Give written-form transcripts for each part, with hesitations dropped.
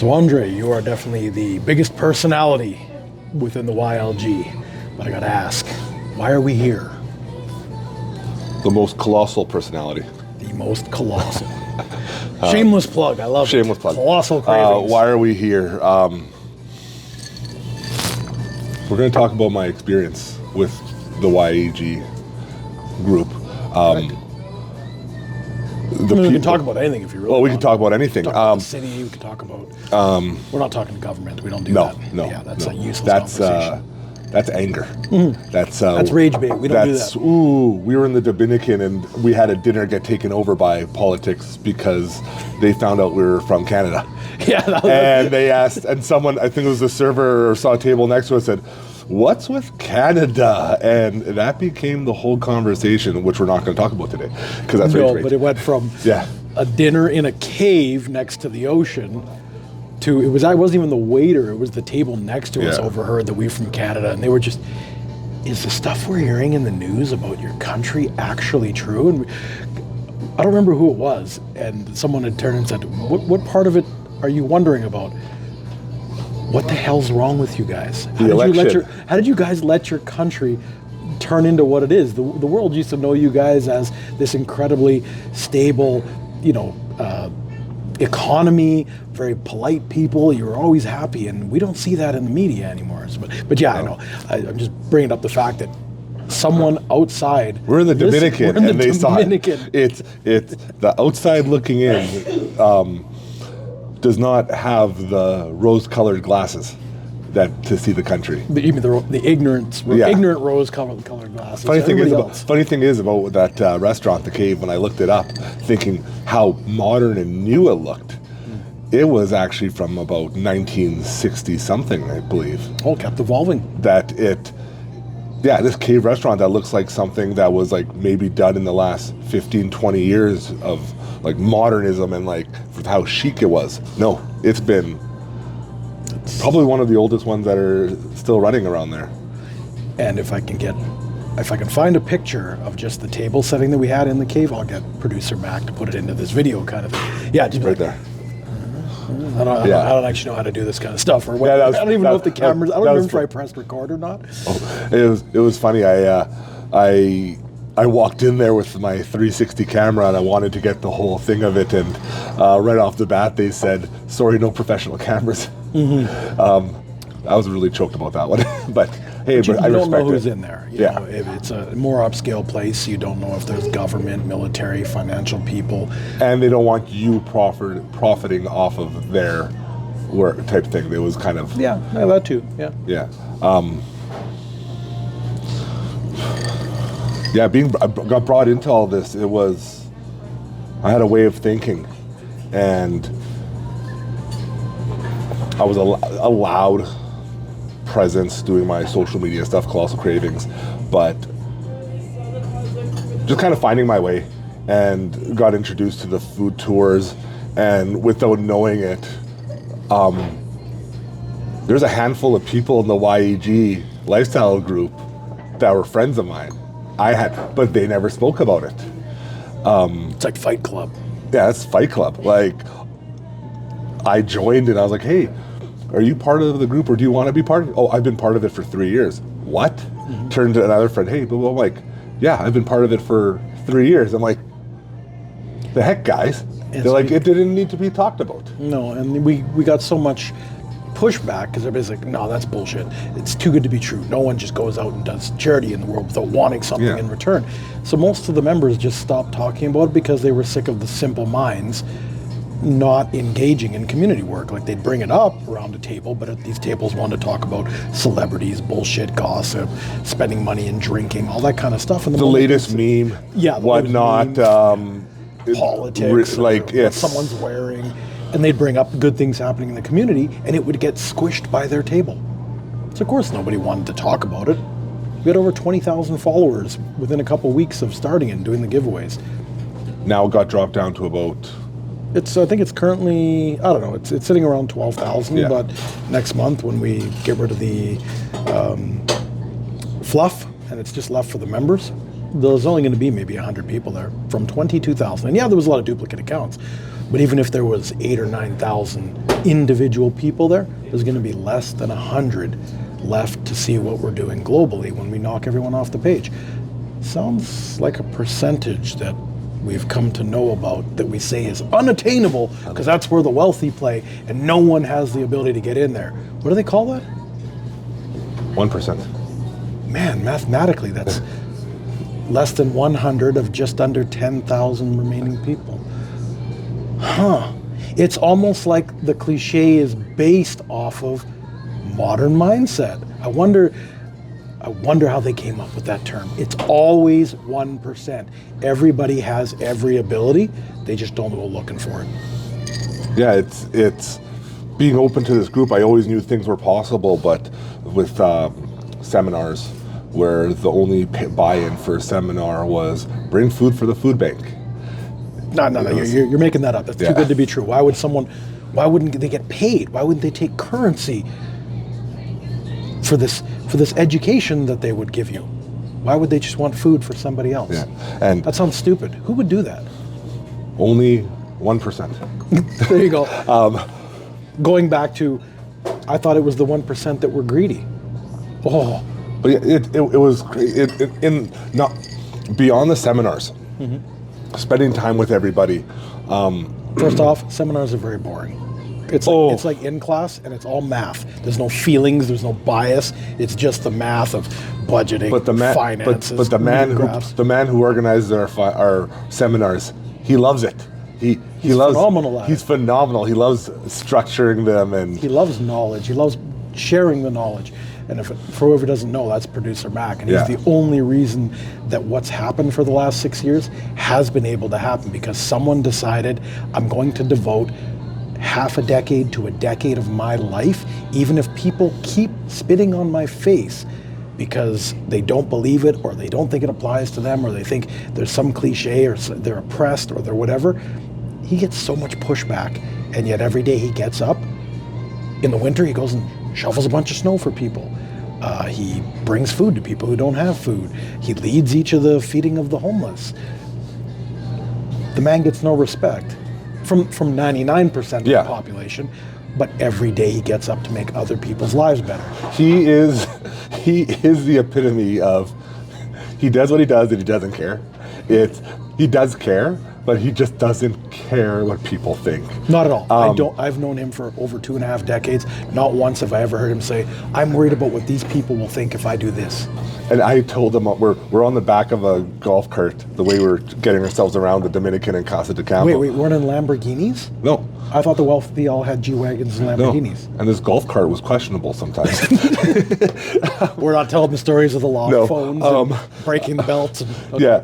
So Andriy, you are definitely the biggest personality within the YLG. But I gotta ask, why are we here? The most colossal personality. The most colossal. Shameless plug, I love shameless it. plug. Colossal cravings. Why are we here? We're going to talk about my experience with the YEG group. We can talk about anything if you really want. We can talk about anything. Talk about the city, we can talk about... we're not talking government, we don't do that. No, yeah, that's a useless conversation. That's anger. Mm-hmm. That's rage bait. We don't do that. We were in the Dominican and we had a dinner get taken over by politics because they found out we were from Canada. Yeah. And they asked, and someone, I think it was the server or saw a table next to us, said, "What's with Canada?" And that became the whole conversation, which we're not going to talk about today because that's rage bait. But it went from a dinner in a cave next to the ocean to I wasn't even the waiter, it was the table next to us overheard that we're from Canada, and they were just, is the stuff we're hearing in the news about your country actually true? And I don't remember who it was, and someone had turned and said, what part of it are you wondering about? What the hell's wrong with you guys? How did you guys let your country turn into what it is? The world used to know you guys as this incredibly stable, economy, very polite people. You were always happy, and we don't see that in the media anymore. But yeah, I know. I'm just bringing up the fact that someone outside. We're in the Dominican, and they saw it. It's the outside looking in does not have the rose-colored glasses that to see the country. The ignorant rose-colored glasses. Funny thing is about that restaurant, the Cave. When I looked it up, thinking how modern and new it looked, it was actually from about 1960 something, I believe. Oh, kept evolving. This Cave restaurant that looks like something that was like maybe done in the last 15, 20 years of like modernism and like how chic it was. No, it's been probably one of the oldest ones that are still running around there. And if I can find a picture of just the table setting that we had in the Cave, I'll get producer Mac to put it into this video kind of thing. Yeah, just right there. I don't actually know how to do this kind of stuff. Or what, I don't even know if the cameras. I don't remember if I pressed record or not. Oh, it was funny. I walked in there with my 360 camera and I wanted to get the whole thing of it, and right off the bat they said, "Sorry, no professional cameras." Mm-hmm. I was really choked about that one, but hey, but I respect it. You don't know who's in there. You know, Yeah. if it's a more upscale place, you don't know if there's government, military, financial people. And they don't want you profiting off of their work type thing. It was kind of... Yeah, that too, yeah. Yeah. I got brought into all this. I had a way of thinking, and I was a loud presence doing my social media stuff, Colossal Cravings, but just kind of finding my way, and got introduced to the food tours, and without knowing it, there's a handful of people in the YEG lifestyle group that were friends of mine. But they never spoke about it. It's like Fight Club. Yeah, it's Fight Club. Like, I joined and I was like, "Hey, are you part of the group, or do you want to be part of it?" "Oh, I've been part of it for 3 years." "What?" Mm-hmm. Turned to another friend, "Hey," but I'm like, "Yeah, I've been part of it for 3 years." I'm like, "The heck, guys?" They're like, "It didn't need to be talked about." No, and we got so much pushback because everybody's like, "No, that's bullshit. It's too good to be true. No one just goes out and does charity in the world without wanting something in return." So most of the members just stopped talking about it because they were sick of the simple minds not engaging in community work. Like, they'd bring it up around a table, but at these tables wanted to talk about celebrities, bullshit, gossip, spending money and drinking, all that kind of stuff. And the latest meme, whatnot, politics, what someone's wearing. And they'd bring up good things happening in the community, and it would get squished by their table. So of course nobody wanted to talk about it. We had over 20,000 followers within a couple of weeks of starting and doing the giveaways. Now it got dropped down to about... I think it's currently, I don't know, it's sitting around 12,000, but next month when we get rid of the fluff, and it's just left for the members, there's only going to be maybe 100 people there from 22,000. And yeah, there was a lot of duplicate accounts. But even if there was 8,000 or 9,000 individual people there, there's going to be less than 100 left to see what we're doing globally when we knock everyone off the page. Sounds like a percentage that we've come to know about that we say is unattainable because that's where the wealthy play and no one has the ability to get in there. What do they call that? 1%. Man, mathematically, that's less than 100 of just under 10,000 remaining people. Huh. It's almost like the cliche is based off of modern mindset. I wonder how they came up with that term. It's always 1%. Everybody has every ability. They just don't go looking for it. Yeah, it's being open to this group. I always knew things were possible, but with seminars where the only buy-in for a seminar was bring food for the food bank. No, you're making that up. That's too good to be true. Why wouldn't they get paid? Why wouldn't they take currency for this education that they would give you? Why would they just want food for somebody else? Yeah. And that sounds stupid. Who would do that? Only 1%. There you go. Going back to, I thought it was the 1% that were greedy. Oh. But it was not beyond the seminars. Mm-hmm. Spending time with everybody. First off, seminars are very boring. It's like in class, and it's all math. There's no feelings. There's no bias. It's just the math of budgeting, finances. But the man who organizes our seminars, he loves it. He's phenomenal at it. He's phenomenal. He loves structuring them, and he loves knowledge. He loves sharing the knowledge. And for whoever doesn't know, that's producer Mac, and he's the only reason that what's happened for the last 6 years has been able to happen because someone decided, I'm going to devote half a decade to a decade of my life, even if people keep spitting on my face because they don't believe it or they don't think it applies to them or they think there's some cliche or they're oppressed or they're whatever. He gets so much pushback, and yet every day he gets up. In the winter, he goes and shovels a bunch of snow for people. He brings food to people who don't have food. He leads each of the feeding of the homeless. The man gets no respect from 99% of the population, but every day he gets up to make other people's lives better. He is the epitome of, he does what he does and he doesn't care. He does care, but he just doesn't care what people think. Not at all. I've known him for over 2.5 decades. Not once have I ever heard him say, I'm worried about what these people will think if I do this. And I told him, we're on the back of a golf cart, the way we're getting ourselves around the Dominican and Casa de Campo. Wait, weren't in Lamborghinis? No. I thought the wealthy all had G-Wagons and Lamborghinis. No. And this golf cart was questionable sometimes. We're not telling the stories of the lost phones and breaking the belts. Yeah.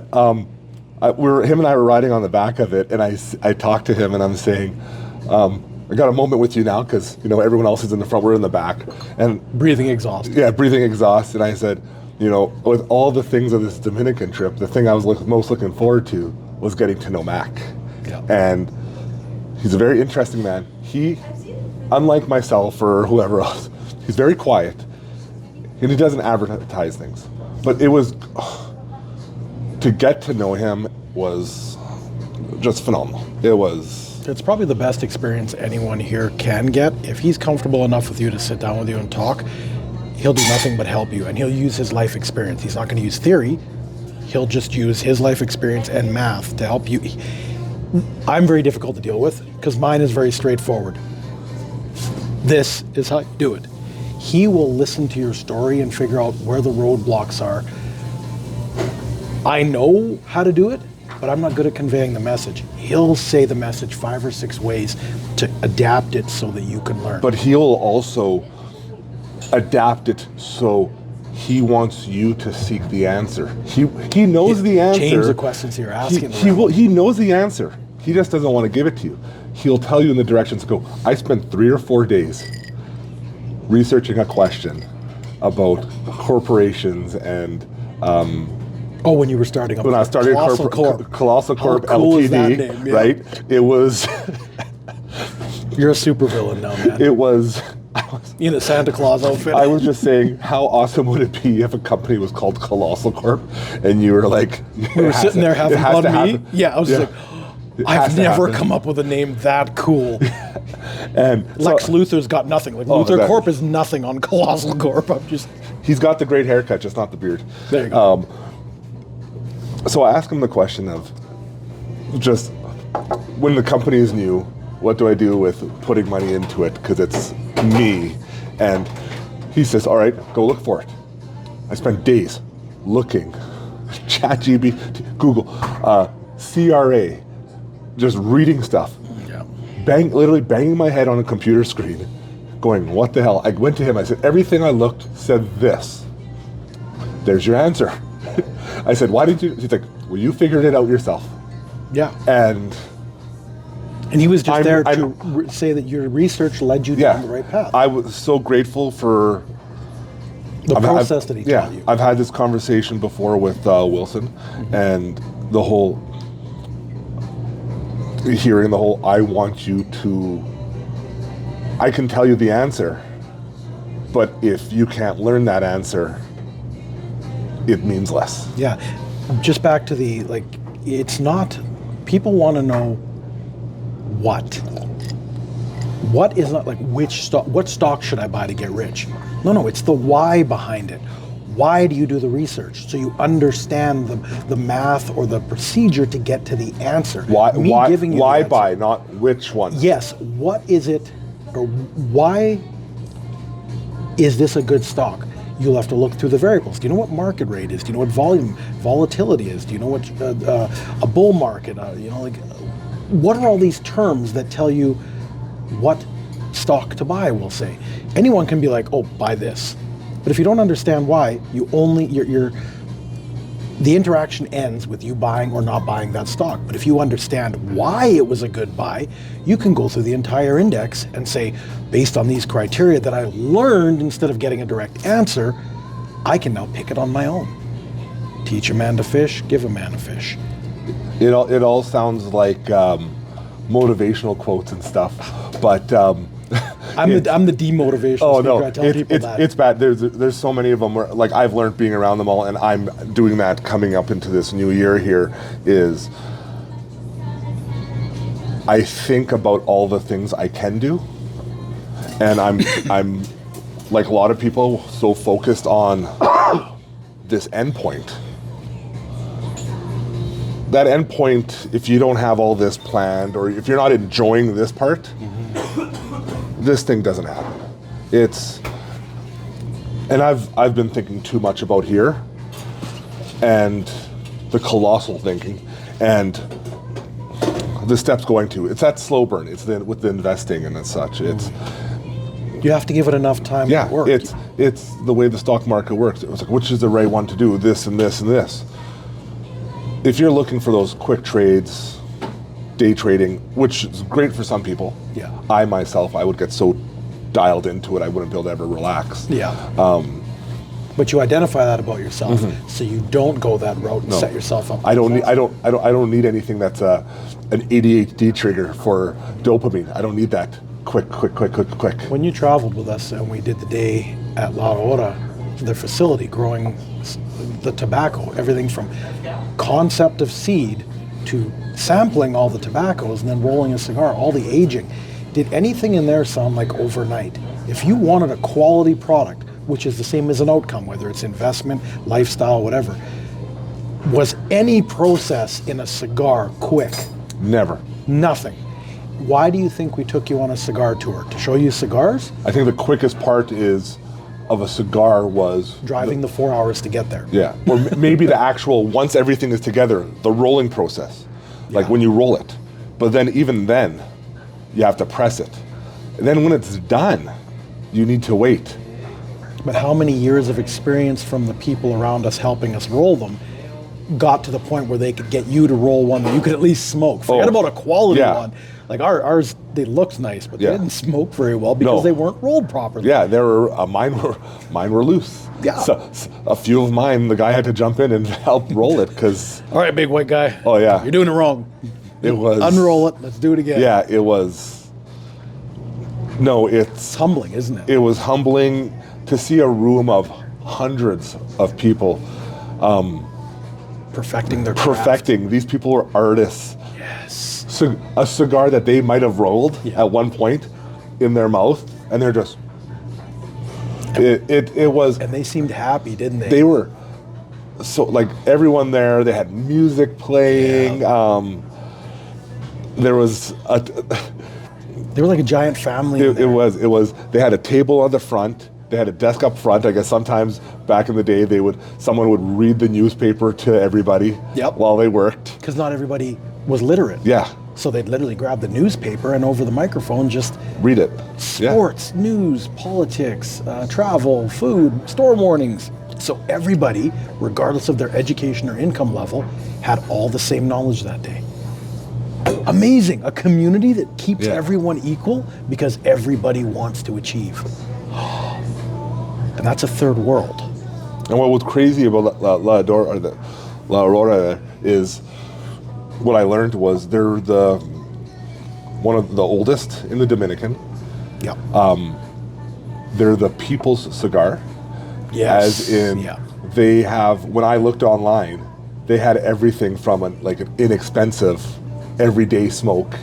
Him and I were riding on the back of it, and I talked to him, and I'm saying, I got a moment with you now because everyone else is in the front, we're in the back, and breathing exhaust. Yeah, breathing exhaust. And I said, with all the things of this Dominican trip, the thing I was most looking forward to was getting to know Mac. Yeah. And he's a very interesting man. He, unlike myself or whoever else, he's very quiet, and he doesn't advertise things. But it was. To get to know him was just phenomenal. It's probably the best experience anyone here can get. If he's comfortable enough with you to sit down with you and talk, he'll do nothing but help you, and he'll use his life experience. He's not going to use theory. He'll just use his life experience and math to help you. I'm very difficult to deal with because mine is very straightforward. This is how you do it. He will listen to your story and figure out where the roadblocks are. I know how to do it, but I'm not good at conveying the message. He'll say the message 5 or 6 ways to adapt it so that you can learn. But he'll also adapt it so he wants you to seek the answer. He knows the answer. Change the questions you're asking. He knows the answer. He just doesn't want to give it to you. He'll tell you in the directions to go. I spent 3 or 4 days researching a question about corporations and when you were starting up. When I was starting Colossal Corp cool Ltd, is that name? Yeah. right? It was You're a supervillain now, man. It was. In a Santa Claus outfit. I was just saying, how awesome would it be if a company was called Colossal Corp, and you were like, we were sitting there having fun. Happen. Yeah, I was just like, I've never come up with a name that cool. And Lex Luthor's got nothing. Like Luthor Corp is nothing on Colossal Corp. He's got the great haircut, just not the beard. There you go. So I asked him the question of, just when the company is new, what do I do with putting money into it? Because it's me. And he says, all right, go look for it. I spent days looking, ChatGPT, Google, CRA, just reading stuff. Yeah. Literally banging my head on a computer screen, going, what the hell? I went to him, I said, everything I looked said this. There's your answer. I said, why did you? He's like, well, you figured it out yourself. Yeah. And he was just there to say that your research led you down the right path. I was so grateful for the process that he taught you. I've had this conversation before with Wilson, and the whole, hearing the whole, I want you to, I can tell you the answer, but if you can't learn that answer, it means less. Yeah. Just back to the, like, it's not, people want to know what is not, like, which stock, what stock should I buy to get rich? No, it's the why behind it. Why do you do the research? So you understand the math or the procedure to get to the answer. Why answer. buy, not which one? Yes, what is it, or why is this a good stock? You'll have to look through the variables. Do you know what market rate is? Do you know what volatility is? Do you know what a bull market? What are all these terms that tell you what stock to buy? We'll say anyone can be like, oh, buy this, but if you don't understand why, you only the interaction ends with you buying or not buying that stock. But if you understand why it was a good buy, you can go through the entire index and say, based on these criteria that I learned, instead of getting a direct answer, I can now pick it on my own. Teach a man to fish, give a man a fish. It all sounds like motivational quotes and stuff, but I'm the demotivational speaker. I tell people that. It's bad. There's so many of them where, like, I've learned being around them all, and I'm doing that coming up into this new year here, is I think about all the things I can do, and I'm like a lot of people, so focused on this endpoint. That endpoint, if you don't have all this planned, or if you're not enjoying this part, this thing doesn't happen. And I've been thinking too much about here, and the colossal thinking, and the steps going to. It's that slow burn. It's with the investing and such. You have to give it enough time to work. It's the way the stock market works. It was like, which is the right one to do? This and this and this. If you're looking for those quick trades, day trading, which is great for some people. Yeah. I myself, I would get so dialed into it, I wouldn't be able to ever relax. Yeah. But you identify that about yourself, so you don't go that route and set yourself up. I don't need anything that's an ADHD trigger for dopamine. I don't need that quick. When you traveled with us and we did the day at La Hora, their facility growing the tobacco, everything from concept of seed to sampling all the tobaccos and then rolling a cigar, all the aging. Did anything in there sound like overnight? If you wanted a quality product, which is the same as an outcome, whether it's investment, lifestyle, whatever, was any process in a cigar quick? Never. Nothing. Why do you think we took you on a cigar tour? To show you cigars? I think the quickest part of a cigar was driving the 4 hours to get there. Yeah, or maybe the actual, once everything is together, the rolling process, like when you roll it. But then even then, you have to press it. And then when it's done, you need to wait. But how many years of experience from the people around us helping us roll them got to the point where they could get you to roll one that you could at least smoke? Forget about a quality one. Like ours, they looked nice, but they didn't smoke very well because they weren't rolled properly. Yeah, mine were loose. Yeah. So a few of mine, the guy had to jump in and help roll it because. All right, big white guy. Oh yeah. You're doing it wrong. It was. Unroll it. Let's do it again. Yeah, it was. No, It's humbling, isn't it? it was humbling to see a room of hundreds of people Perfecting their craft. perfecting. These people were artists. Yes. So a cigar that they might have rolled Yeah. at one point in their mouth, and they're just. It was. And they seemed happy, didn't they? They were so like everyone there. They had music playing. There was a. They were like a giant family. It was. They had a table on the front. They had a desk up front. I guess sometimes back in the day, someone would read the newspaper to everybody Yep. while they worked. Because not everybody was literate. Yeah, So they'd literally grab the newspaper and over the microphone just read it. Yeah. sports, news, politics, travel, food, store mornings. So everybody, regardless of their education or income level, had all the same knowledge that day. Amazing. A community that keeps Yeah. everyone equal because everybody wants to achieve. And that's a third world. And what was crazy about La Aurora is what I learned was they're one of the oldest in the Dominican. Yeah. They're the people's cigar. Yes. As in, Yeah. they have, when I looked online, they had everything from an inexpensive, everyday smoke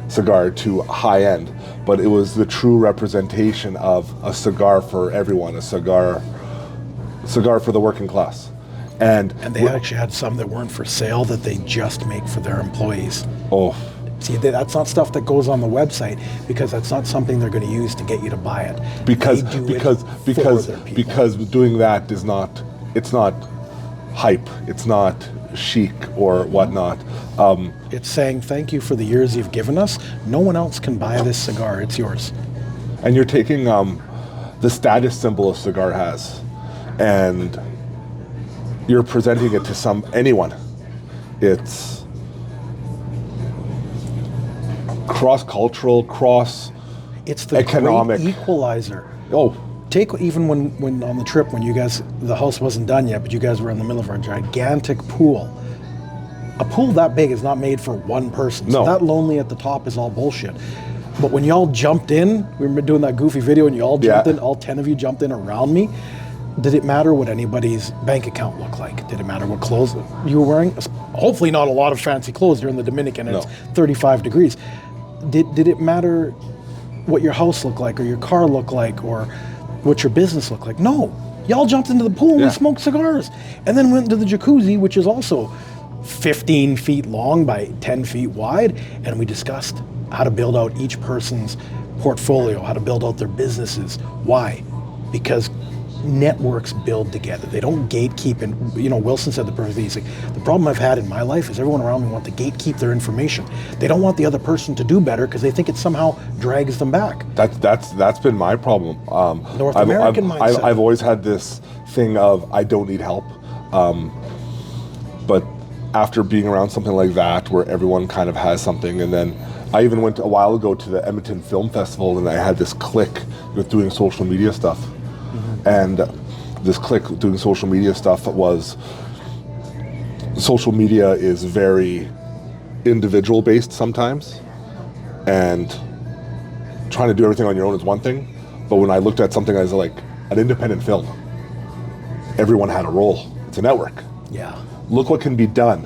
cigar to high end. But it was the true representation of a cigar for everyone, a cigar for the working class. And And they actually had some that weren't for sale that they just make for their employees. oh, See, that's not stuff that goes on the website because that's not something they're going to use to get you to buy it. because They do because it because for their people. because doing that is not, it's not hype, it's not chic or whatnot. It's saying thank you for the years you've given us. No one else can buy this cigar. It's yours. And you're taking the status symbol a cigar has, and you're presenting it to anyone. It's cross-cultural, It's the economic great equalizer. Oh, Take even when on the trip when you guys, the house wasn't done yet, but you guys were in the middle of a gigantic pool. A pool that big is not made for one person. So No. that lonely at the top is all bullshit. But when y'all jumped in, we were doing that goofy video and you all jumped Yeah. in, all 10 of you jumped in around me. Did it matter what anybody's bank account looked like? Did it matter what clothes you were wearing? Hopefully not a lot of fancy clothes. You're in the Dominican and No. it's 35 degrees. Did it matter what your house looked like or your car looked like or what your business looked like? No. Y'all jumped into the pool and Yeah. we smoked cigars. And then went into the jacuzzi, which is also 15 feet long by 10 feet wide. And we discussed how to build out each person's portfolio, how to build out their businesses. Why? Because networks build together. They don't gatekeep. And, Wilson said the perfect thing. He's like, the problem I've had in my life is everyone around me want to gatekeep their information. They don't want the other person to do better because they think it somehow drags them back. that's been my problem. North I've, American I've, mindset. I've always had this thing of I don't need help, but after being around something like that where everyone kind of has something, and then I even went a while ago to the Edmonton Film Festival and I had this clique with doing social media stuff. And this clique doing social media stuff social media is very individual based sometimes, and trying to do everything on your own is one thing, but when I looked at something as like an independent film, everyone had a role. It's a network. Yeah. Look what can be done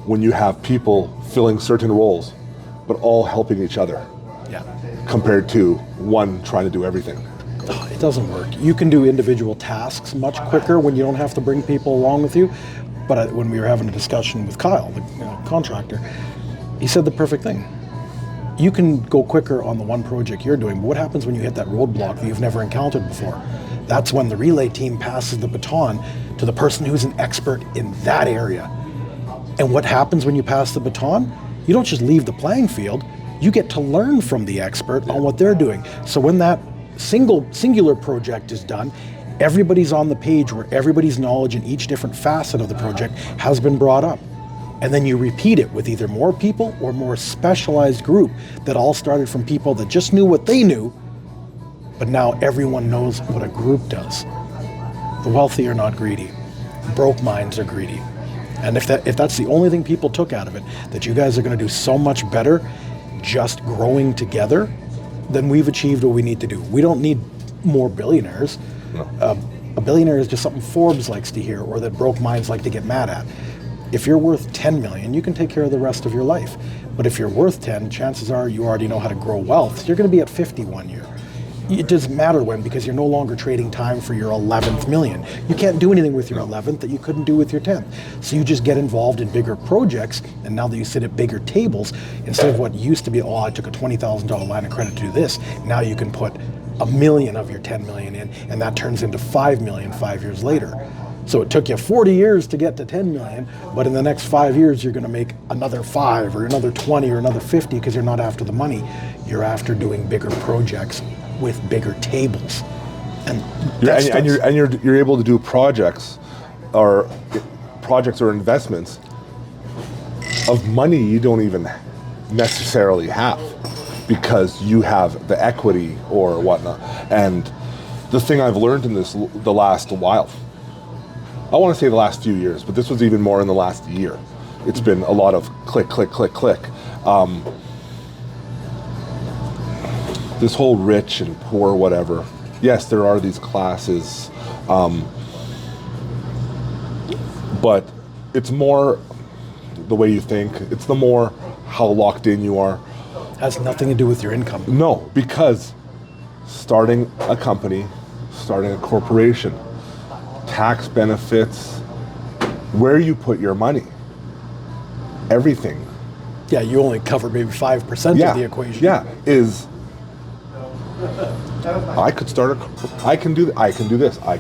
when you have people filling certain roles, but all helping each other, Yeah. compared to one trying to do everything. Oh, it doesn't work. You can do individual tasks much quicker when you don't have to bring people along with you. But when we were having a discussion with Kyle, the contractor, he said the perfect thing. You can go quicker on the one project you're doing, but what happens when you hit that roadblock that you've never encountered before? That's when the relay team passes the baton to the person who's an expert in that area. And what happens when you pass the baton? You don't just leave the playing field, you get to learn from the expert on what they're doing. So when that singular project is done, everybody's on the page where everybody's knowledge in each different facet of the project has been brought up. And then you repeat it with either more people or more specialized group that all started from people that just knew what they knew, but now everyone knows what a group does. The wealthy are not greedy. Broke minds are greedy. And if that's the only thing people took out of it, that you guys are going to do so much better just growing together, then we've achieved what we need to do. We don't need more billionaires. No. A billionaire is just something Forbes likes to hear or that broke minds like to get mad at. If you're worth 10 million, you can take care of the rest of your life. But if you're worth 10, chances are you already know how to grow wealth. You're going to be at 50 one year. It doesn't matter when, because you're no longer trading time for your 11th million. You can't do anything with your 11th that you couldn't do with your 10th. So you just get involved in bigger projects, and now that you sit at bigger tables, instead of what used to be, I took a $20,000 line of credit to do this, now you can put $1 million of your 10 million in, and that turns into 5 million 5 years later. So it took you 40 years to get to 10 million, but in the next 5 years, you're gonna make another 5 or another 20 or another 50, because you're not after the money, you're after doing bigger projects with bigger tables. And you're able to do projects or investments of money you don't even necessarily have, because you have the equity or whatnot. And the thing I've learned in the last while, I want to say the last few years, but this was even more in the last year. It's been a lot of click, click, click, click. This whole rich and poor, whatever. Yes, there are these classes, but it's more the way you think. It's the more how locked in you are. Has nothing to do with your income. No, because starting a company, starting a corporation, tax benefits, where you put your money, everything. Yeah, you only cover maybe 5% of the equation. Yeah, I can do this, I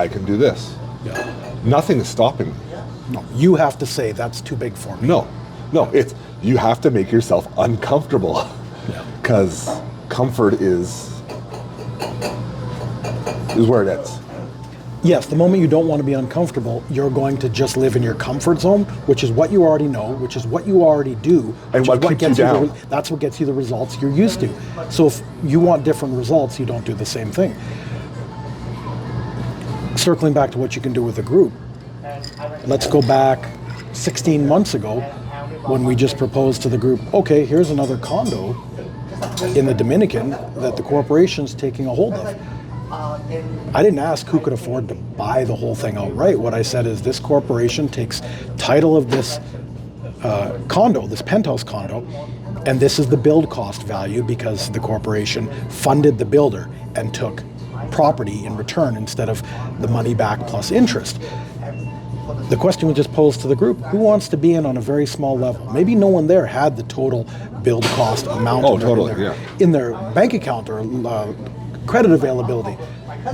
can do this. Yeah. Nothing is stopping me. No, you have to say that's too big for me. No, you have to make yourself uncomfortable, because comfort is where it ends. Yes, the moment you don't want to be uncomfortable, you're going to just live in your comfort zone, which is what you already know, which is what you already do. And what keeps you down. That's what gets you the results you're used to. So if you want different results, you don't do the same thing. Circling back to what you can do with a group, let's go back 16 months ago when we just proposed to the group, okay, here's another condo in the Dominican that the corporation's taking a hold of. I didn't ask who could afford to buy the whole thing outright. What I said is this corporation takes title of this condo, this penthouse condo, and this is the build cost value because the corporation funded the builder and took property in return instead of the money back plus interest. The question we just posed to the group, who wants to be in on a very small level? Maybe no one there had the total build cost amount in their bank account or credit availability.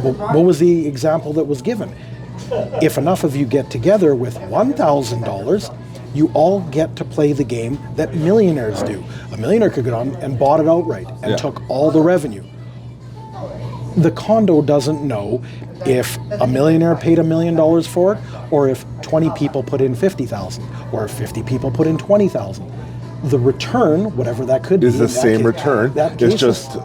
What was the example that was given? If enough of you get together with $1,000, you all get to play the game that millionaires do. A millionaire could go on and bought it outright and took all the revenue. The condo doesn't know if a millionaire paid $1 million for it, or if 20 people put in 50,000, or if 50 people put in 20,000. The return, whatever that could be, is the same return. It's just,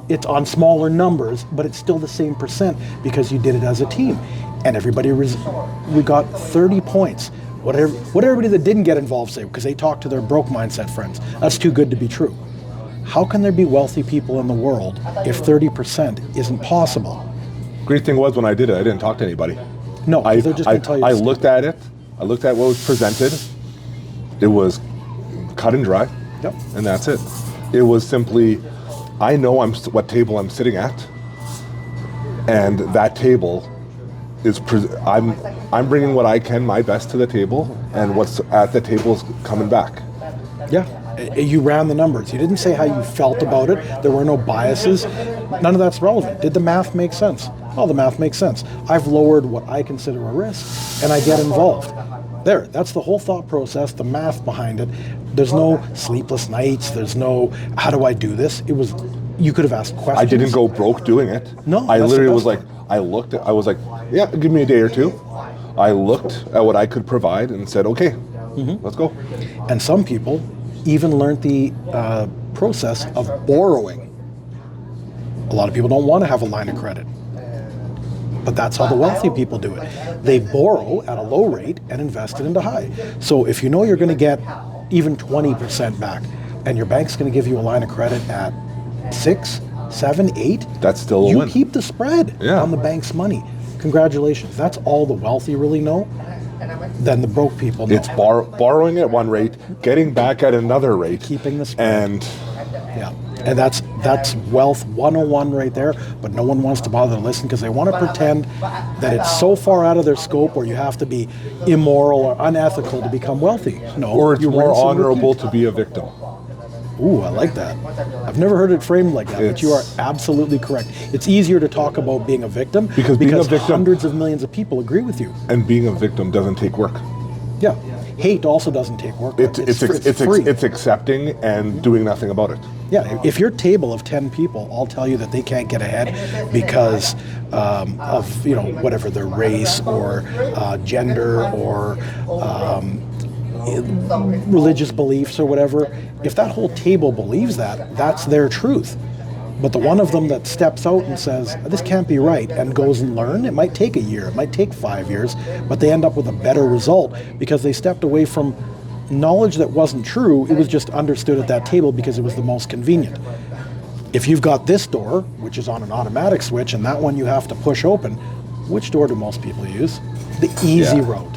it's on smaller numbers, but it's still the same percent because you did it as a team. And everybody, we got 30 points. What everybody that didn't get involved say, because they talked to their broke mindset friends. That's too good to be true. How can there be wealthy people in the world if 30% isn't possible? Great thing was when I did it, I didn't talk to anybody. No, they're just going to tell you. I looked at it. I looked at what was presented. It was cut and dry, and that's it. It was simply, I know what table I'm sitting at, and that table is. I'm bringing what I can, my best to the table, and what's at the table is coming back. Yeah, you ran the numbers. You didn't say how you felt about it. There were no biases. None of that's relevant. Did the math make sense? Oh, the math makes sense. I've lowered what I consider a risk, and I get involved. There, that's the whole thought process, the math behind it. There's no sleepless nights. There's no, how do I do this? It was, you could have asked questions. I didn't go broke doing it. No, I literally was like, I was like, yeah, give me a day or two. I looked at what I could provide and said, okay, let's go. And some people even learned the process of borrowing. A lot of people don't want to have a line of credit. But that's how the wealthy people do it. They borrow at a low rate and invest it into high. So if you know you're going to get even 20% back, and your bank's going to give you a line of credit at 6, 7, 8, That's still a you win. keep the spread Yeah. on the bank's money. Congratulations. That's all the wealthy really know. Then the broke people know. It's borrowing at one rate, getting back at another rate, Keeping the spread. and Yeah, and that's wealth 101 right there, but no one wants to bother to listen because they want to pretend that it's so far out of their scope or you have to be immoral or unethical to become wealthy. No, or it's you more rinse and honorable repeat. to be a victim. Ooh, I like that. I've never heard it framed like that, but you are absolutely correct. It's easier to talk about being a victim Because being a victim- hundreds of millions of people agree with you. And being a victim doesn't take work. Yeah, hate also doesn't take work. It's free. it's accepting and doing nothing about it. Yeah, if your table of 10 people all tell you that they can't get ahead because of, whatever their race or gender or religious beliefs or whatever, if that whole table believes that, that's their truth. But the one of them that steps out and says, this can't be right, and goes and learn, it might take a year, it might take 5 years, but they end up with a better result because they stepped away from knowledge that wasn't true. It was just understood at that table because it was the most convenient. If you've got this door, which is on an automatic switch, and that one you have to push open, which door do most people use? The easy route.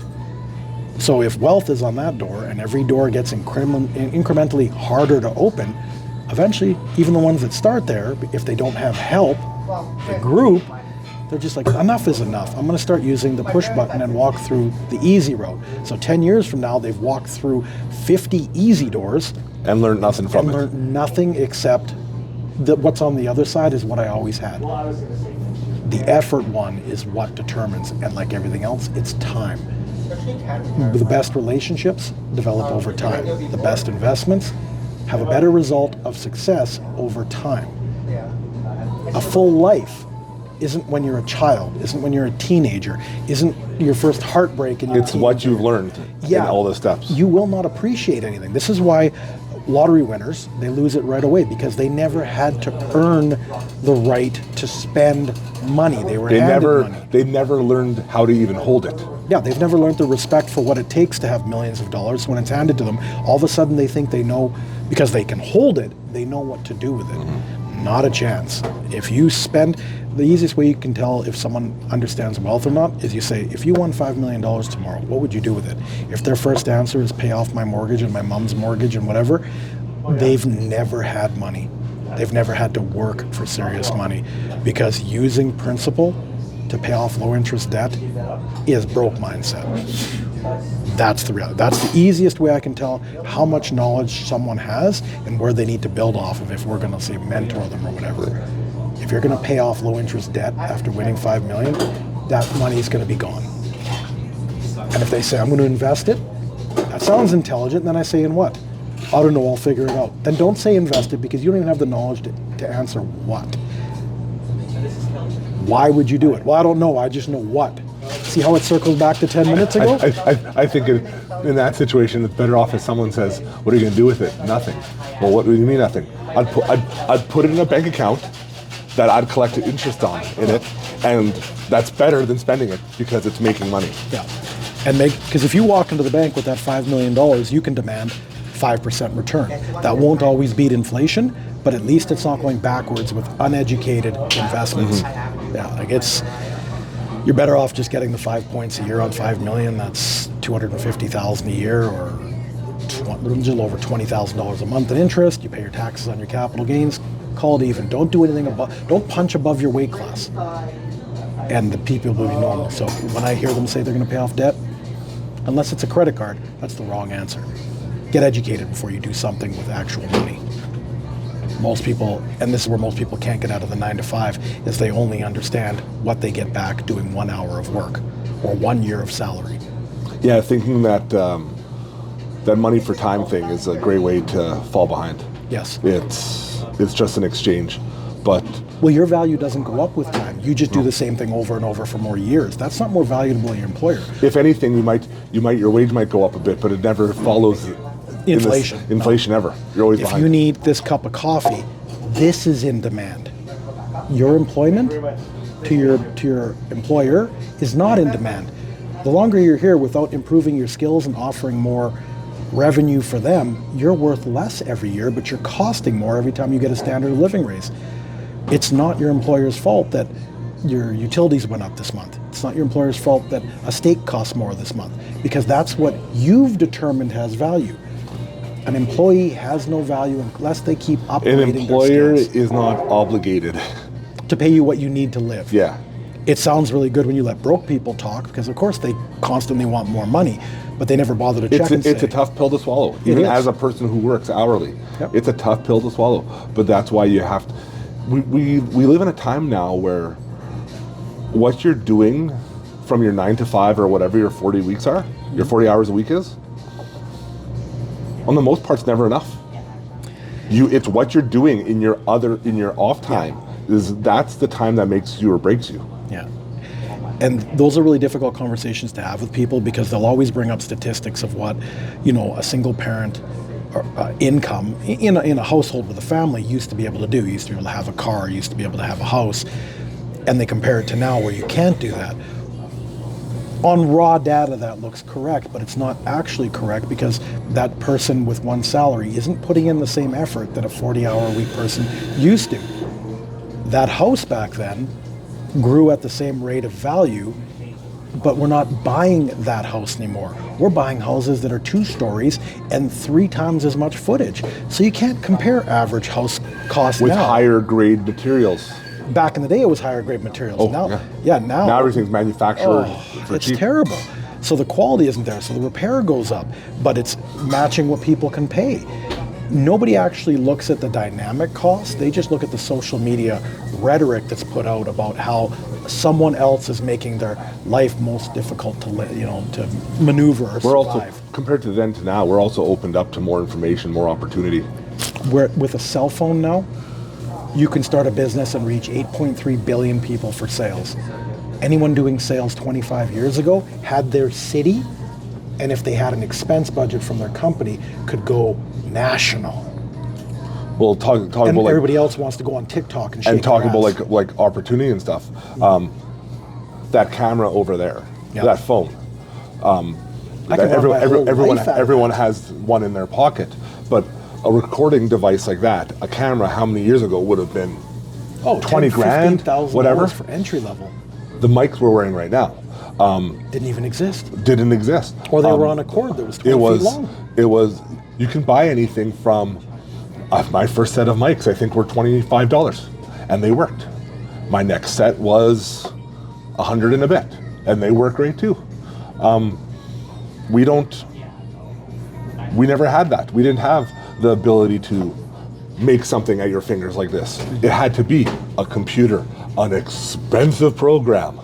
So if wealth is on that door and every door gets incrementally harder to open, eventually, even the ones that start there, if they don't have help, the group, they're just like, enough is enough. I'm going to start using the push button and walk through the easy road. So 10 years from now, they've walked through 50 easy doors And learn nothing from and it. learned nothing except that what's on the other side is what I always had. The effort one is what determines, and like everything else, it's time. The best relationships develop over time. The best investments have a better result of success over time. A full life isn't when you're a child, isn't when you're a teenager, isn't your first heartbreak in your It's what you've learned in all the steps. You will not appreciate anything. This is why lottery winners, they lose it right away because they never had to earn the right to spend money. They were handed money. They never learned how to even hold it. Yeah, they've never learned the respect for what it takes to have millions of dollars. When it's handed to them, all of a sudden they think they know, because they can hold it, they know what to do with it. Not a chance. If you spend, the easiest way you can tell if someone understands wealth or not is you say, if you won $5 million tomorrow, what would you do with it? If their first answer is pay off my mortgage and my mom's mortgage and whatever, they've never had money. They've never had to work for serious money, because using principal to pay off low interest debt is broke mindset. That's the reality. That's the easiest way I can tell how much knowledge someone has and where they need to build off of if we're going to say mentor them or whatever. If you're going to pay off low interest debt after winning $5 million, that money is going to be gone. And if they say, I'm going to invest it, that sounds intelligent, then I say, in what? I don't know, I'll figure it out. Then don't say invest it, because you don't even have the knowledge to answer what. Why would you do it? Well, I don't know, I just know what. See how it circles back to 10 minutes ago? I think in that situation, it's better off if someone says, what are you going to do with it? Nothing. Well, what do you mean nothing? I'd put it in a bank account that I'd collect interest on in it, and that's better than spending it because it's making money. Yeah. And because if you walk into the bank with that $5 million, you can demand 5% return. That won't always beat inflation, but at least it's not going backwards with uneducated investments. Yeah, like you're better off just getting the 5 points a year on $5 million. That's $250,000 a year, or a little over $20,000 a month in interest. You pay your taxes on your capital gains. Call it even. Don't do anything don't punch above your weight class. And the people will be normal. So when I hear them say they're going to pay off debt, unless it's a credit card, that's the wrong answer. Get educated before you do something with actual money. Most people, and this is where most people can't get out of the 9 to 5, is they only understand what they get back doing 1 hour of work or 1 year of salary. Yeah, thinking that that money for time thing is a great way to fall behind. Yes. It's just an exchange, but well, your value doesn't go up with time. You just do the same thing over and over for more years. That's not more valuable to your employer. if anything, your wage might go up a bit, but it never follows Inflation. Inflation ever. You're always If behind. you need this cup of coffee, this is in demand. Your employment to your employer is not in demand. The longer you're here without improving your skills and offering more revenue for them, you're worth less every year, but you're costing more every time you get a standard of living raise. It's not your employer's fault that your utilities went up this month. It's not your employer's fault that a steak costs more this month, because that's what you've determined has value. An employee has no value unless they keep upgrading An employer their skills is not obligated to pay you what you need to live. Yeah. It sounds really good when you let broke people talk, because of course they constantly want more money, but they never bother to check and say. It's a tough pill to swallow, even as a person who works hourly. Yep. It's a tough pill to swallow, but that's why you have to. We live in a time now where what you're doing from your 9 to 5 or whatever your 40 weeks are, your 40 hours a week is, on the most part, it's never enough. It's what you're doing in your off time. That's the time that makes you or breaks you. Yeah. And those are really difficult conversations to have with people, because they'll always bring up statistics of what, a single parent income in a household with a family used to be able to do. Used to be able to have a car, used to be able to have a house, and they compare it to now where you can't do that. On raw data, that looks correct, but it's not actually correct, because that person with one salary isn't putting in the same effort that a 40-hour-a-week person used to. That house back then grew at the same rate of value, but we're not buying that house anymore. We're buying houses that are 2 stories and 3 times as much footage. So you can't compare average house cost with now. higher grade materials. Back in the day, it was higher grade materials. Oh, now, yeah. now Everything's manufactured for it's cheap. terrible. So the quality isn't there. So the repair goes up, but it's matching what people can pay. Nobody actually looks at the dynamic cost. They just look at the social media rhetoric that's put out about how someone else is making their life most difficult to to maneuver or We're survive. also, compared to then to now, we're also opened up to more information, more opportunity. Where with a cell phone now, you can start a business and reach 8.3 billion people for sales. Anyone doing sales 25 years ago had their city, and if they had an expense budget from their company, could go national. Well, talk And about like, everybody else wants to go on TikTok and shake and talk their about ass. like opportunity and stuff. That camera over there, Yeah. that phone. I can run my whole life out of Everyone that. has one in their pocket, but a recording device like that, a camera, how many years ago would have been 20 grand, whatever. for entry level. The mics we're wearing right now Didn't even exist. didn't exist. Or they were on a cord that was 20 feet long. It was. You can buy anything from. My first set of mics, I think, were $25, and they worked. My next set was $100 and a bit, and they work great too. We never had that. We didn't have the ability to make something at your fingers like this. It had to be a computer, an expensive program,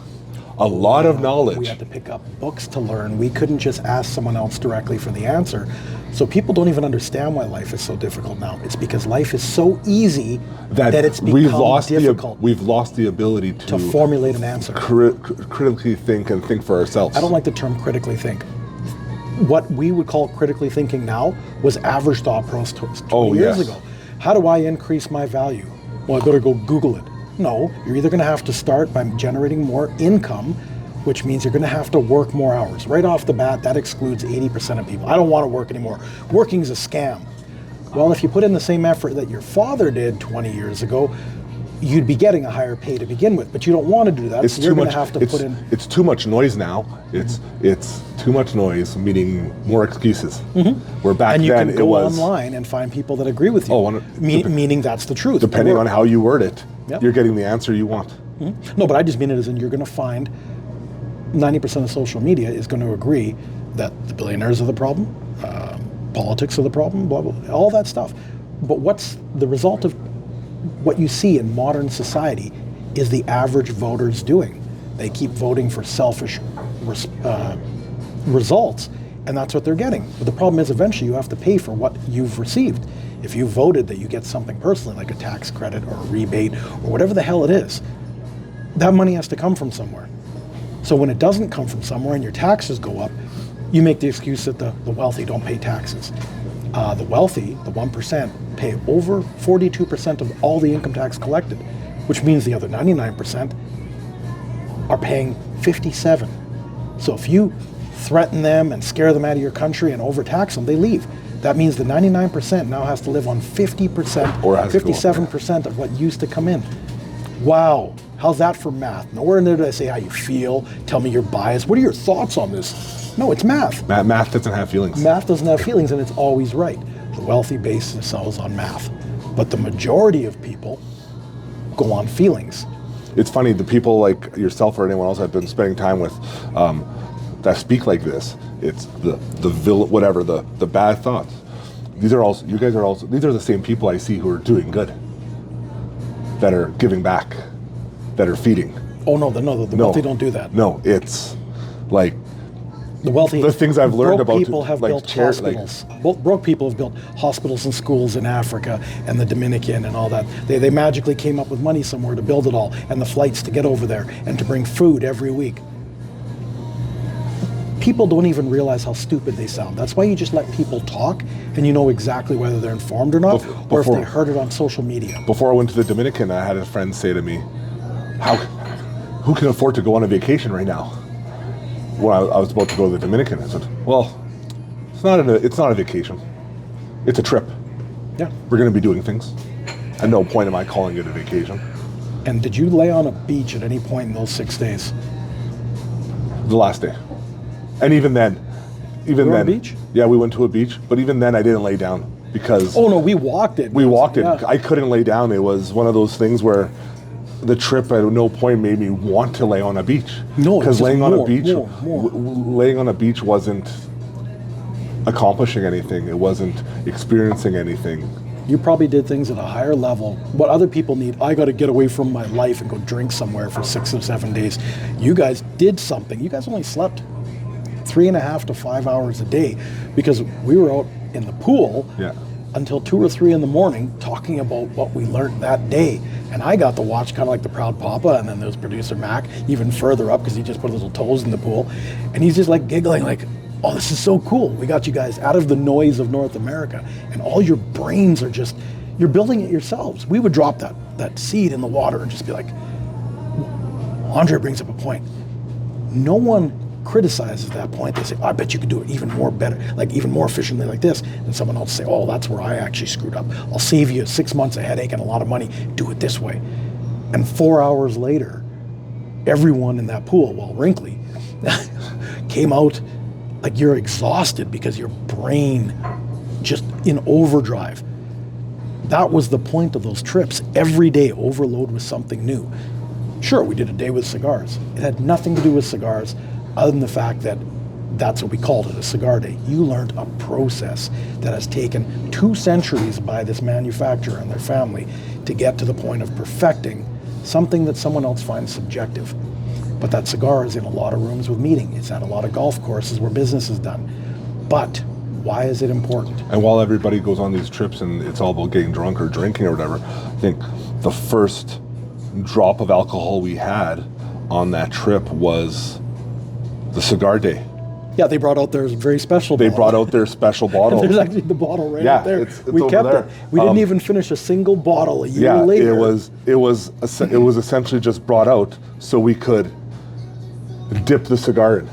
a lot of knowledge. We had to pick up books to learn. We couldn't just ask someone else directly for the answer. So people don't even understand why life is so difficult now. It's because life is so easy that it's become difficult. We've lost the ability to formulate an answer. Critically think and think for ourselves. I don't like the term critically think. What we would call critically thinking now was average thought process 20 years yes. ago. How do I increase my value? Well, I better go Google it. No, you're either going to have to start by generating more income, which means you're going to have to work more hours. Right off the bat, that excludes 80% of people. I don't want to work anymore. Working's a scam. Well, if you put in the same effort that your father did 20 years ago, you'd be getting a higher pay to begin with, but you don't want to do that, so you're going to have to put in... It's too much noise now. It's too much noise, meaning more excuses. Where back And you then can it go was... online and find people that agree with you, meaning that's the truth. Depending on how you word it, Yep. you're getting the answer you want. No, but I just mean it as in you're going to find 90% of social media is going to agree that the billionaires are the problem, politics are the problem, blah, blah, all that stuff. But what's the result of what you see in modern society is the average voters doing. They keep voting for selfish results, and that's what they're getting. But the problem is eventually you have to pay for what you've received. If you voted that you get something personally, like a tax credit or a rebate or whatever the hell it is, that money has to come from somewhere. So when it doesn't come from somewhere and your taxes go up, you make the excuse that the wealthy don't pay taxes. The wealthy, the 1%, pay over 42% of all the income tax collected, which means the other 99% are paying 57. So if you threaten them and scare them out of your country and overtax them, they leave. That means the 99% now has to live on 50% Or has to go up, 57% of what used to come in. Wow, how's that for math? Nowhere in there did I say how you feel, tell me your bias. What are your thoughts on this? No, it's math. Math doesn't have feelings. Math doesn't have feelings, and it's always right. The wealthy base themselves on math. But the majority of people go on feelings. It's funny, the people like yourself or anyone else I've been spending time with that speak like this, it's the bad thoughts. These are the same people I see who are doing good, that are giving back, that are feeding. Oh no, the wealthy don't do that. No, it's like the wealthy. The things I've learned about people have like built hospitals. Broke people have built hospitals and schools in Africa and the Dominican and all that. They magically came up with money somewhere to build it all, and the flights to get over there and to bring food every week. People don't even realize how stupid they sound. That's why you just let people talk, and you know exactly whether they're informed or not, or if they heard it on social media. Before I went to the Dominican, I had a friend say to me, who can afford to go on a vacation right now? When I was about to go to the Dominican, I said, well, it's not a vacation. It's a trip. Yeah. We're going to be doing things. At no point am I calling it a vacation. And did you lay on a beach at any point in those 6 days? The last day. And even then, on a beach? Yeah, we went to a beach, but even then I didn't lay down because... Oh no, we walked it. We walked it. Yeah. I couldn't lay down. It was one of those things where the trip at no point made me want to lay on a beach. No, because laying on a beach wasn't accomplishing anything. It wasn't experiencing anything. You probably did things at a higher level. What other people need, I got to get away from my life and go drink somewhere for 6 or 7 days. You guys did something. You guys only slept 3.5 to 5 hours a day because we were out in the pool until 2 or 3 in the morning talking about what we learned that day. And I got to watch kind of like the proud papa, and then there's producer Mac even further up because he just put his little toes in the pool, and he's just like giggling like, oh, this is so cool. We got you guys out of the noise of North America, and all your brains are just, you're building it yourselves. We would drop that seed in the water and just be like, Andriy brings up a point. No one criticizes that point. They say, I bet you could do it even more better, like even more efficiently like this. And someone else say, oh, that's where I actually screwed up. I'll save you 6 months of headache and a lot of money. Do it this way. And 4 hours later, everyone in that pool, well, wrinkly, came out like you're exhausted because your brain just in overdrive. That was the point of those trips. Every day overload with something new. Sure, we did a day with cigars. It had nothing to do with cigars other than the fact that that's what we called it, a cigar day. You learned a process that has taken 2 centuries by this manufacturer and their family to get to the point of perfecting something that someone else finds subjective. But that cigar is in a lot of rooms with meeting. It's at a lot of golf courses where business is done. But why is it important? And while everybody goes on these trips and it's all about getting drunk or drinking or whatever, I think the first drop of alcohol we had on that trip was the cigar day. Yeah, they brought out their very special bottle. They brought out their special bottle. There's actually the bottle right out there. It's we kept there. it. We didn't even finish a single bottle a year later. It was essentially just brought out so we could dip the cigar in.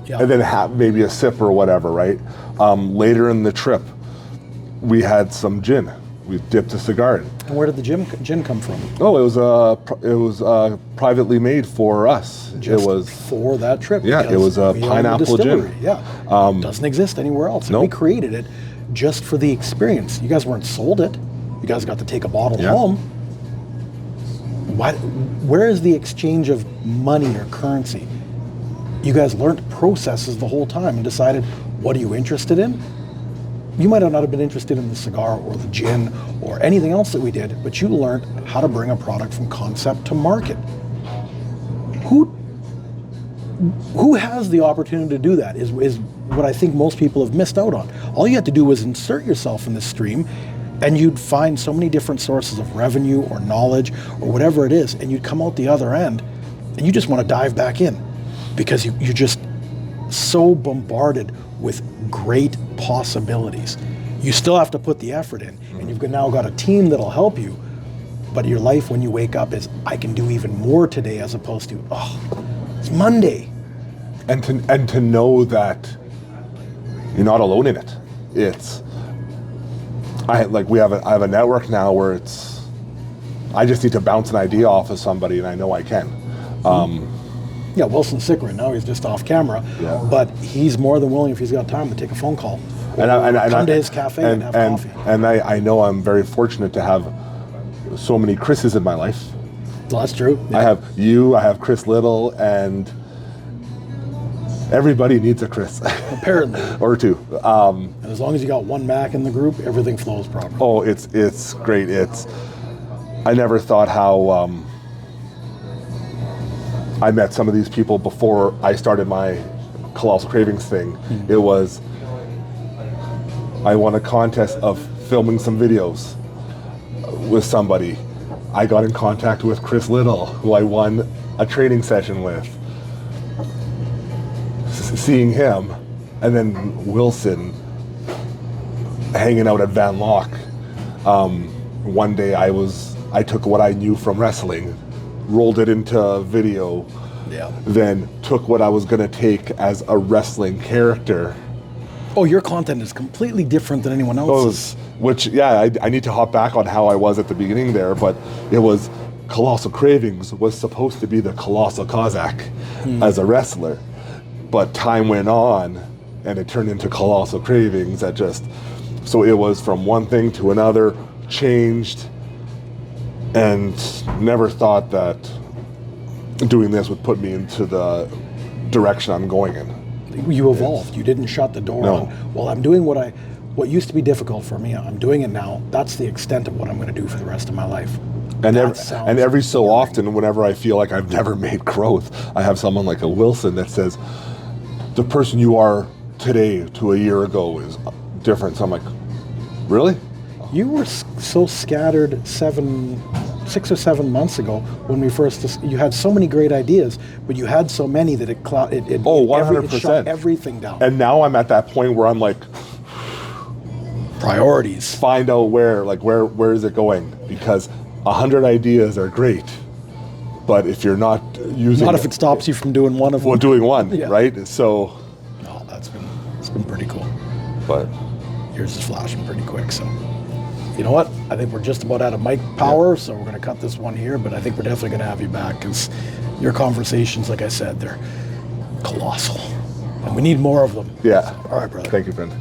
Yeah. And then have maybe a sip or whatever, right? Later in the trip, we had some gin. We dipped a cigar in. And where did the gin come from? Oh, it was privately made for us. Just it was for that trip. Yeah, it was a pineapple gin. Yeah, doesn't exist anywhere else. Nope. We created it just for the experience. You guys weren't sold it. You guys got to take a bottle home. Where is the exchange of money or currency? You guys learned processes the whole time and decided, what are you interested in? You might not have been interested in the cigar or the gin or anything else that we did, but you learned how to bring a product from concept to market. Who has the opportunity to do that is what I think most people have missed out on. All you had to do was insert yourself in this stream, and you'd find so many different sources of revenue or knowledge or whatever it is, and you'd come out the other end, and you just want to dive back in because you're just so bombarded with great possibilities. You still have to put the effort in, and you've now got a team that'll help you, but your life when you wake up is, I can do even more today, as opposed to, oh, it's Monday. and to know that you're not alone in it. I have a network now where I just need to bounce an idea off of somebody, and I know I can. Yeah, Wilson's sick right now. He's just off camera, but he's more than willing, if he's got time, to take a phone call. Come to his cafe and have coffee. And I know I'm very fortunate to have so many Chris's in my life. Well, that's true. Yeah. I have you, I have Chris Little, and everybody needs a Chris. Apparently. Or two. And as long as you got one Mac in the group, everything flows properly. Oh, it's great. I never thought how I met some of these people before I started my Colossal Cravings thing. It was, I won a contest of filming some videos with somebody. I got in contact with Chris Little, who I won a training session with. Seeing him, and then Wilson hanging out at Van Lock. One day I took what I knew from wrestling, rolled it into video, then took what I was going to take as a wrestling character. Oh, your content is completely different than anyone else's. I need to hop back on how I was at the beginning there, but it was Colossal Cravings was supposed to be the Colossal Cossack as a wrestler, but time went on and it turned into Colossal Cravings. So it was from one thing to another, changed, and never thought that doing this would put me into the direction I'm going in. You evolved. You didn't shut the door on, well, I'm doing what used to be difficult for me, I'm doing it now. That's the extent of what I'm going to do for the rest of my life. And every so often, whenever I feel like I've never made growth, I have someone like a Wilson that says, the person you are today to a year ago is different. So I'm like, really? You were so scattered 6 or 7 months ago when we first, you had so many great ideas, but you had so many that it 100%. It shut everything down. And now I'm at that point where I'm like, priorities. Find out where is it going? Because 100 ideas are great, but if you're not using if it stops you from doing one of them. Well, doing one, right? So. No, it's been pretty cool. But yours is flashing pretty quick, so. You know what? I think we're just about out of mic power, so we're going to cut this one here, but I think we're definitely going to have you back because your conversations, like I said, they're colossal. And we need more of them. Yeah. All right, brother. Thank you, friend.